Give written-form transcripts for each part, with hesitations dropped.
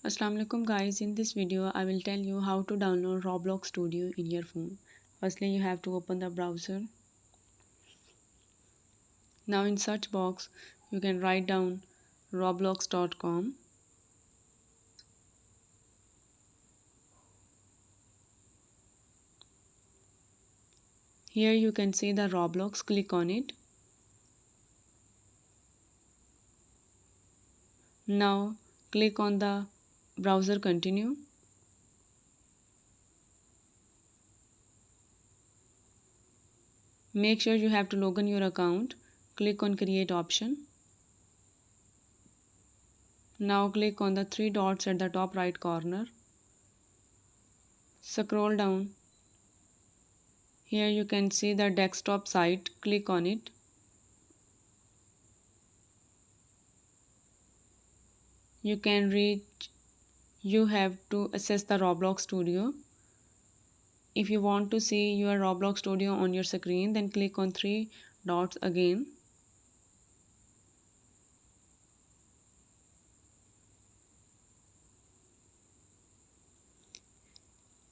Assalamualaikum guys, in this video I will tell you how to download Roblox Studio in your phone. Firstly you have to open the browser. Now in search box you can write down roblox.com. Here you can see the Roblox, click on it. Now click on the browser continue. Make sure you have to log in your account. Click on create option. Now click on the three dots at the top right corner. Scroll down. Here you can see the desktop site. Click on it. You have to access the Roblox Studio. If you want to see your Roblox Studio on your screen, then click on three dots again.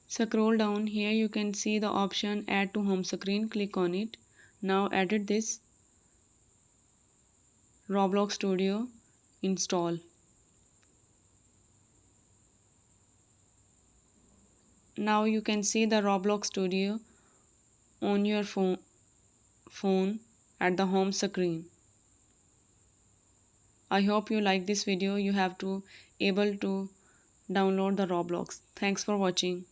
Scroll down. Here you can see the option add to home screen. Click on it. Now edit this Roblox Studio, install. Now you can see the Roblox Studio on your phone at the home screen. I hope you like this video. You have to able to download the Roblox. Thanks for watching.